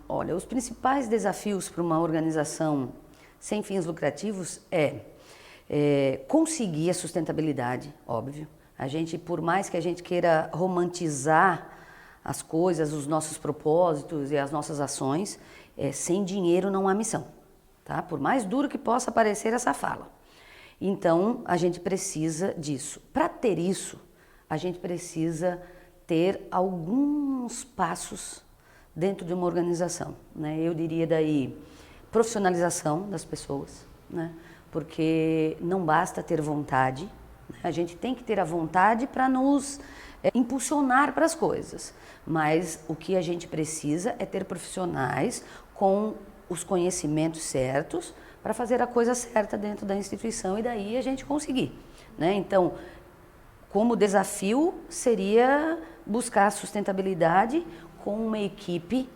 Olha, os principais desafios para uma organização sem fins lucrativos é conseguir a sustentabilidade, óbvio. A gente, por mais que a gente queira romantizar as coisas, os nossos propósitos e as nossas ações, sem dinheiro não há missão, tá? Por mais duro que possa parecer essa fala. Então, a gente precisa disso. Para ter isso, a gente precisa ter alguns passos dentro de uma organização, né? Eu diria daí profissionalização das pessoas, né? Porque não basta ter vontade, né? A gente tem que ter a vontade para nos impulsionar para as coisas, mas o que a gente precisa é ter profissionais com os conhecimentos certos para fazer a coisa certa dentro da instituição e daí a gente conseguir, né? Então, como desafio seria buscar a sustentabilidade com uma equipe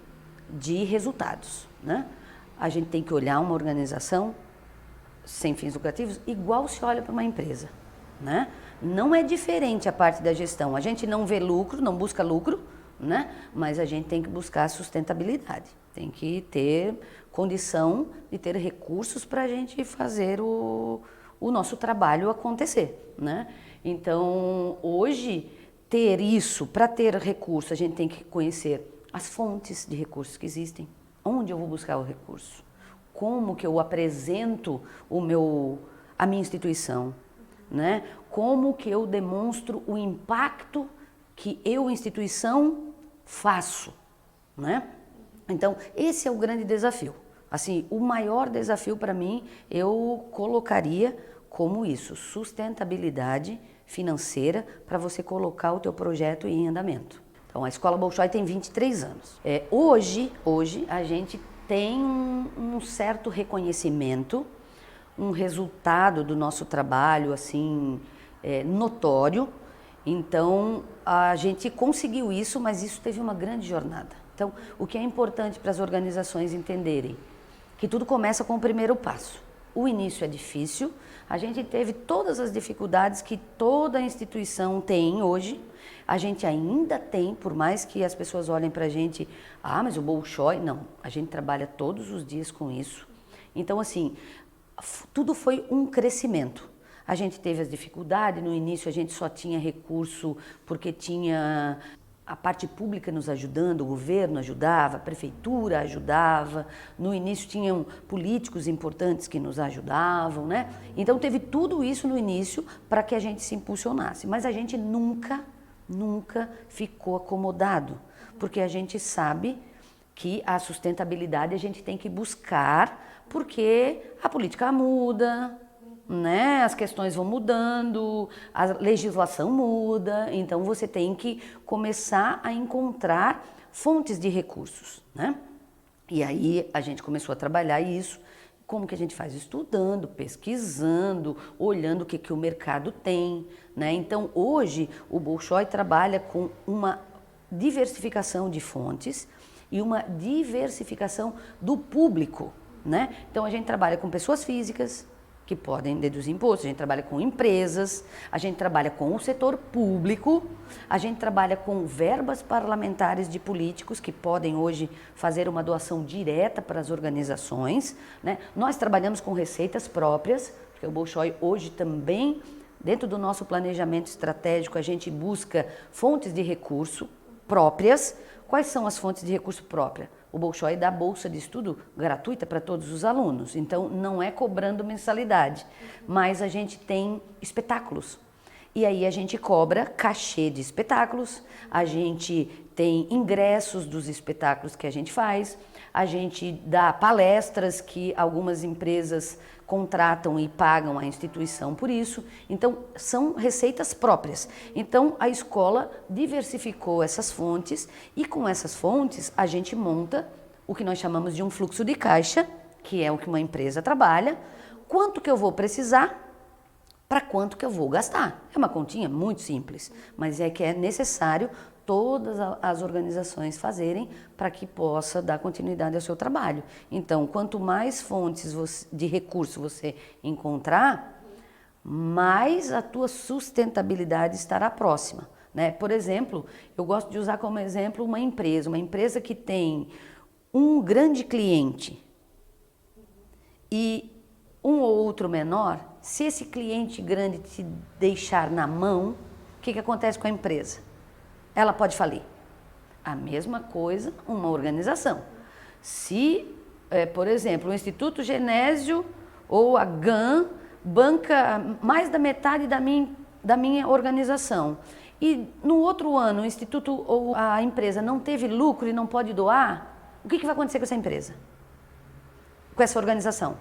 de resultados, né? A gente tem que olhar uma organização sem fins lucrativos igual se olha para uma empresa, né? Não é diferente a parte da gestão. A gente não vê lucro, não busca lucro, né? Mas a gente tem que buscar a sustentabilidade. Tem que ter condição de ter recursos para a gente fazer o nosso trabalho acontecer, né? Então, hoje, ter isso, para ter recurso, a gente tem que conhecer as fontes de recursos que existem. Onde eu vou buscar o recurso? Como que eu apresento a minha instituição, né? Como que eu demonstro o impacto que eu, instituição, faço, né? Então, esse é o grande desafio. Assim, o maior desafio para mim, eu colocaria como isso, sustentabilidade financeira para você colocar o teu projeto em andamento. Então, a Escola Bolshoi tem 23 anos. Hoje a gente tem um certo reconhecimento, um resultado do nosso trabalho, assim, notório. Então, a gente conseguiu isso, mas isso teve uma grande jornada. Então, o que é importante para as organizações entenderem? Que tudo começa com o primeiro passo. O início é difícil, a gente teve todas as dificuldades que toda instituição tem hoje, a gente ainda tem, por mais que as pessoas olhem para a gente, mas o Bolshoi, não, a gente trabalha todos os dias com isso. Então, assim, tudo foi um crescimento. A gente teve as dificuldades, no início a gente só tinha recurso porque tinha a parte pública nos ajudando, o governo ajudava, a prefeitura ajudava, no início tinham políticos importantes que nos ajudavam, né? Então teve tudo isso no início para que a gente se impulsionasse, mas a gente nunca ficou acomodado, porque a gente sabe que a sustentabilidade a gente tem que buscar, porque a política muda, né? As questões vão mudando, a legislação muda, então você tem que começar a encontrar fontes de recursos, né? E aí a gente começou a trabalhar isso. Como que a gente faz? Estudando, pesquisando, olhando o que o mercado tem, né? Então hoje o Bolshoi trabalha com uma diversificação de fontes e uma diversificação do público, né? Então a gente trabalha com pessoas físicas, que podem deduzir impostos, a gente trabalha com empresas, a gente trabalha com o setor público, a gente trabalha com verbas parlamentares de políticos que podem hoje fazer uma doação direta para as organizações, né? Nós trabalhamos com receitas próprias, porque o Bolshoi hoje também, dentro do nosso planejamento estratégico, a gente busca fontes de recurso próprias. Quais são as fontes de recurso própria? O Bolshoi dá bolsa de estudo gratuita para todos os alunos, então não é cobrando mensalidade, mas a gente tem espetáculos. E aí a gente cobra cachê de espetáculos, a gente tem ingressos dos espetáculos que a gente faz, a gente dá palestras que algumas empresas contratam e pagam a instituição por isso. Então, são receitas próprias. Então, a escola diversificou essas fontes e com essas fontes a gente monta o que nós chamamos de um fluxo de caixa, que é o que uma empresa trabalha, quanto que eu vou precisar, para quanto que eu vou gastar. É uma continha muito simples, mas é que é necessário todas as organizações fazerem para que possa dar continuidade ao seu trabalho. Então, quanto mais fontes de recurso você encontrar, mais a tua sustentabilidade estará próxima, né? Por exemplo, eu gosto de usar como exemplo uma empresa que tem um grande cliente e um ou outro menor, se esse cliente grande te deixar na mão, o que acontece com a empresa? Ela pode falir. A mesma coisa uma organização. Se, por exemplo, o Instituto Genésio ou a GAN banca mais da metade da minha organização e no outro ano o Instituto ou a empresa não teve lucro e não pode doar, o que vai acontecer com essa empresa? Com essa organização?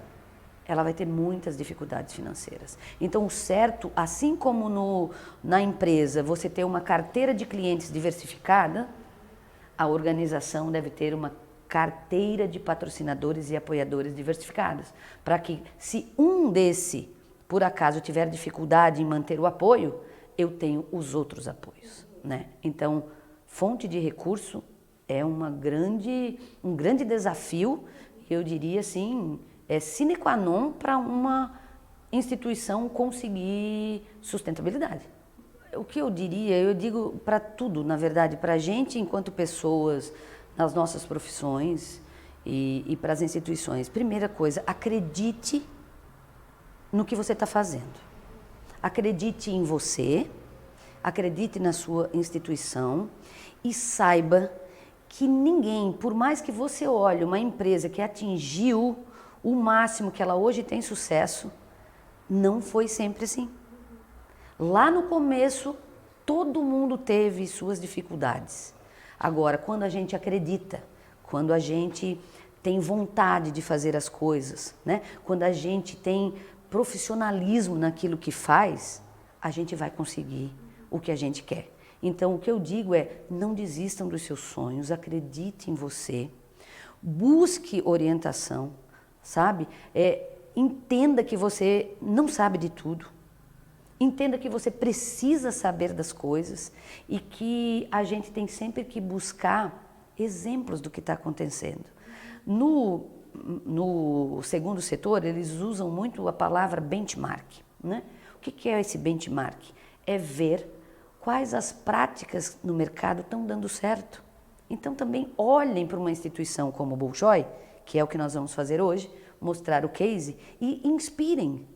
Ela vai ter muitas dificuldades financeiras. Então, o certo, assim como na empresa você ter uma carteira de clientes diversificada, a organização deve ter uma carteira de patrocinadores e apoiadores diversificados, para que, se um desse, por acaso, tiver dificuldade em manter o apoio, eu tenho os outros apoios, né? Então, fonte de recurso é um grande desafio, eu diria assim, sine qua non para uma instituição conseguir sustentabilidade. O que eu diria, eu digo para tudo, na verdade, para a gente enquanto pessoas, nas nossas profissões e para as instituições. Primeira coisa, acredite no que você está fazendo. Acredite em você, acredite na sua instituição e saiba que ninguém, por mais que você olhe uma empresa que atingiu o máximo que ela hoje tem sucesso, não foi sempre assim. Lá no começo, todo mundo teve suas dificuldades. Agora, quando a gente acredita, quando a gente tem vontade de fazer as coisas, né? Quando a gente tem profissionalismo naquilo que faz, a gente vai conseguir o que a gente quer. Então, o que eu digo é, não desistam dos seus sonhos, acredite em você, busque orientação, sabe? Entenda que você não sabe de tudo, entenda que você precisa saber das coisas e que a gente tem sempre que buscar exemplos do que está acontecendo. No segundo setor, eles usam muito a palavra benchmark, né? O que é esse benchmark? É ver quais as práticas no mercado estão dando certo. Então também olhem para uma instituição como o Bolshoi, que é o que nós vamos fazer hoje, mostrar o case e inspirem,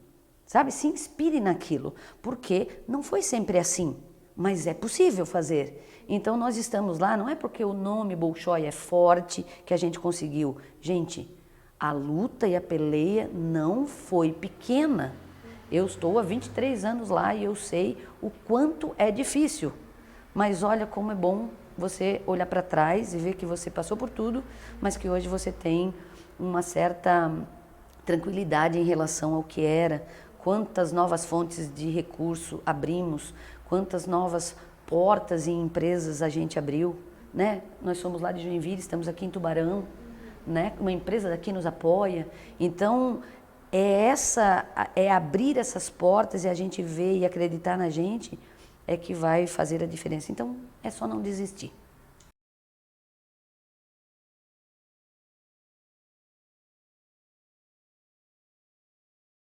sabe? Se inspirem naquilo, porque não foi sempre assim, mas é possível fazer. Então nós estamos lá, não é porque o nome Bolshoi é forte que a gente conseguiu. Gente, a luta e a peleia não foi pequena. Eu estou há 23 anos lá e eu sei o quanto é difícil. Mas olha como é bom você olhar para trás e ver que você passou por tudo, mas que hoje você tem uma certa tranquilidade em relação ao que era. Quantas novas fontes de recurso abrimos, quantas novas portas em empresas a gente abriu, né? Nós somos lá de Joinville, estamos aqui em Tubarão, né? Uma empresa daqui nos apoia. Então, é abrir essas portas e a gente ver e acreditar na gente é que vai fazer a diferença. Então, é só não desistir.